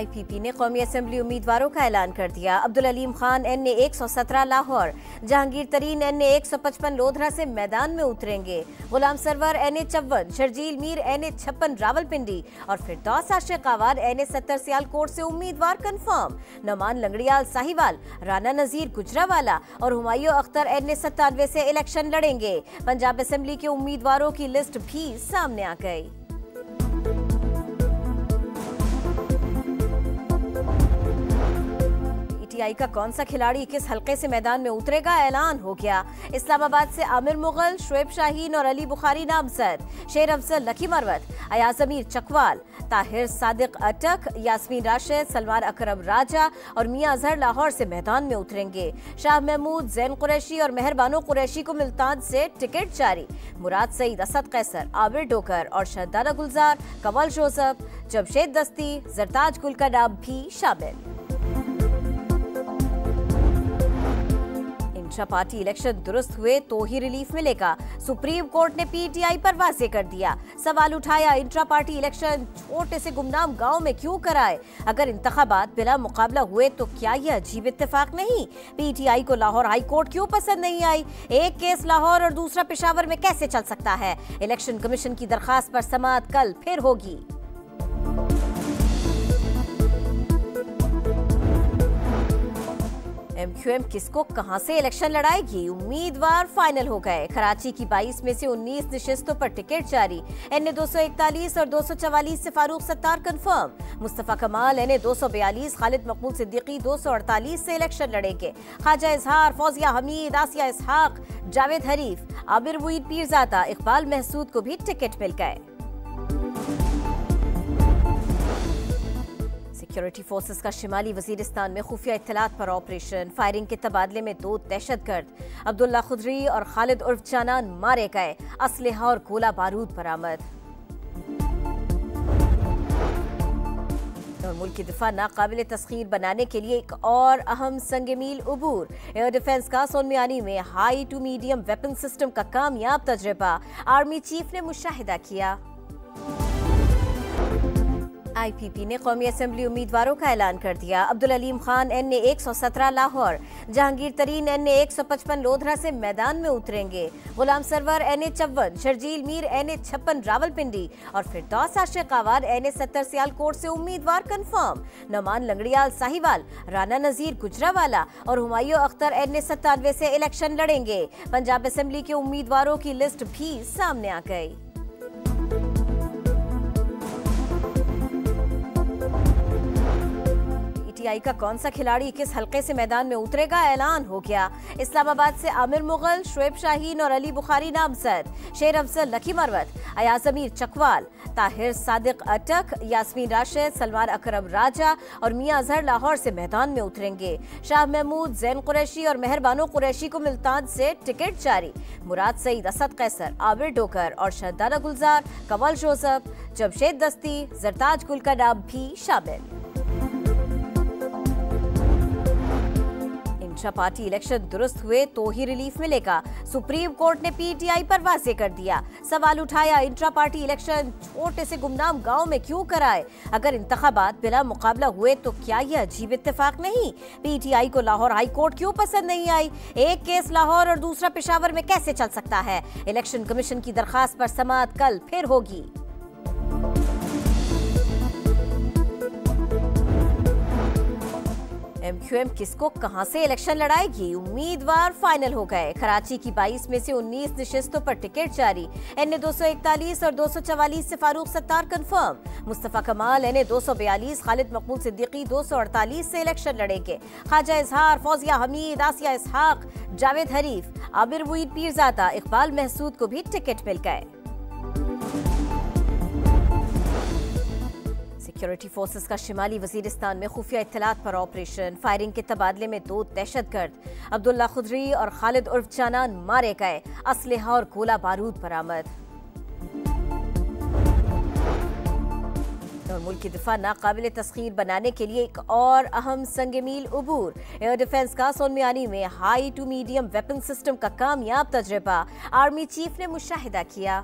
IPP ने कौमी assembly उम्मीदवारों का ऐलान कर दिया। अब्दुल अलीम खान NA 117 लाहौर, जहांगीर तरीन NA 155 लोधरा से मैदान में उतरेंगे। गुलाम सरवर NA 54, शर्जील मीर NA 56 रावलपिंडी और फिरदौस आशिक आवाद NA 70 सियालकोट से उम्मीदवार कंफर्म। नमान लंगड़ियाल साहिवाल, राना नजीर गुजरावाला और हुमायूं अख्तर NA 97 से इलेक्शन लड़ेंगे। पंजाब असेंबली के उम्मीदवारों की लिस्ट भी सामने आ गई। PTI का कौन सा खिलाड़ी किस हलके से मैदान में उतरेगा, ऐलान हो गया। इस्लामाबाद से आमिर मुगल, शुएब शाहीन और अली बुखारी नामजद। शेर अफजल लकी मरवत, अयाज अमीर चकवाल, ताहिर सादिक अटक, यास्मीन राशिद, सलमान अकरम राजा और मियां अजहर लाहौर से मैदान में उतरेंगे। शाह महमूद, जैन कुरैशी और मेहरबानो कुरैशी को मुल्तान से टिकट जारी। मुराद सईद, असद कैसर, आबिर डोकर और शहदादा गुलजार, कमल जोसफ, जमशेद दस्ती, जरताज गुल का नाम भी शामिल। इंट्रा पार्टी इलेक्शन दुरुस्त हुए तो ही रिलीफ मिलेगा, सुप्रीम कोर्ट ने PTI पर वाजे कर दिया। सवाल उठाया, इंट्रा पार्टी इलेक्शन छोटे से गुमनाम गांव में क्यों कराए? अगर इंतखाबात बिला मुकाबला हुए तो क्या यह अजीब इत्तेफाक नहीं? PTI को लाहौर हाई कोर्ट क्यों पसंद नहीं आई? एक केस लाहौर और दूसरा पेशावर में कैसे चल सकता है? इलेक्शन कमीशन की दरखास्त पर समाअत कल फिर होगी। MQM किसको कहां से इलेक्शन लड़ाएगी? उम्मीदवार फाइनल हो गए। कराची की 22 में से 19 नशिस्तों पर टिकट जारी। NA 241 और 244 से फारूक सत्तार कंफर्म। मुस्तफा कमाल NA 242, खालिद मकबूल सिद्दीकी 248 से इलेक्शन लड़ेंगे। ख्वाजा इजहार, फौजिया हमीद, आसिया इसहाक, जावेद हरीफ, आबिर मुईद पीरजादा, इकबाल महसूद को भी टिकट मिल गए। सिक्योरिटी फोर्सेस का शिमाली वजीरिस्तान में खुफिया इत्तलात पर ऑपरेशन। फायरिंग के तबादले में 2 दहशतगर्द अब्दुल्ला खुदरी और खालिद उर्फ चानान मारे गए। असलहा और गोला बारूद बरामद। और मुल्क की दिफा नाकाबिल तस्खीर बनाने के लिए एक और अहम संग मील उबूर। एयर डिफेंस का सोनमियानी में high to medium weapon system का कामयाब तजर्बा। आर्मी चीफ ने मुशाहिदा किया। IPP ने कौमी असम्बली उम्मीदवारों का ऐलान कर दिया। अब्दुल अलीम खान NA 117 लाहौर, जहांगीर तरीन NA 155 लोधरा से मैदान में उतरेंगे। गुलाम सरवर NA 54, शर्जील मीर NA 56 रावलपिंडी और फिरदौस आशिक आवाद NA 70 सियालकोट से उम्मीदवार कंफर्म। नमान लंगड़ियाल साहिवाल, राना नजीर गुजरावाला और हुमायूं अख्तर NA 97 से इलेक्शन लड़ेंगे। पंजाब असेंबली के उम्मीदवारों की लिस्ट भी सामने आ गई। PTI का कौन सा खिलाड़ी किस हलके से मैदान में उतरेगा, ऐलान हो गया। इस्लामाबाद से आमिर मुगल, शुएब शाहीन और अली बुखारी नामजद। शेर अफजल लकी मरवत, अयाज अमीर चकवाल, ताहिर सादिक अटक, यास्मीन राशिद, सलमान अकरम राजा और मियां अजहर लाहौर से मैदान में उतरेंगे। शाह महमूद, जैन कुरैशी और मेहरबानो कुरैशी को मुल्तान से टिकट जारी। मुराद सईद, असद कैसर, आबिर डोकर और शहदादा गुलजार, कमल जोसफ, जमशेद दस्ती, जरताज गुल का नाम भी शामिल। इंट्रा पार्टी इलेक्शन दुरुस्त हुए तो ही रिलीफ मिलेगा, सुप्रीम कोर्ट ने PTI पर वाजे कर दिया। सवाल उठाया, इंट्रा पार्टी इलेक्शन छोटे से गुमनाम गांव में क्यों कराए? अगर इंतखाबात बिला मुकाबला हुए तो क्या यह अजीब इत्तेफाक नहीं? PTI को लाहौर हाई कोर्ट क्यों पसंद नहीं आई? एक केस लाहौर और दूसरा पेशावर में कैसे चल सकता है? इलेक्शन कमीशन की दरखास्त पर समाअत कल फिर होगी। MQM किसको कहां से इलेक्शन लड़ाएगी? उम्मीदवार फाइनल हो गए। कराची की 22 में से 19 नशिस्तों पर टिकट जारी। NA 241 और 244 से फारूक सत्तार कंफर्म। मुस्तफा कमाल NA 242, खालिद मकबूल सिद्दीकी 248 से इलेक्शन लड़ेंगे। ख्वाजा इजहार, फौजिया हमीद, आसिया इसहाक, जावेद हरीफ, आबिर मुईद पीरजादा, इकबाल महसूद को भी टिकट मिल गए। सिक्योरिटी फोर्सेस का शिमाली वजीरिस्तान में खुफिया इत्तलात पर ऑपरेशन। फायरिंग के तबादले में 2 दहशतगर्द अब्दुल्ला खुदरी और खालिद उर्फ चानान मारे गए। असलहा और गोला बारूद बरामद। और मुल्क की दिफा नाकाबिल तस्खीर बनाने के लिए एक और अहम संग मील उबूर। एयर डिफेंस का सोनमियानी में high to medium weapon system का कामयाब तजर्बा। आर्मी चीफ ने मुशाहिदा किया।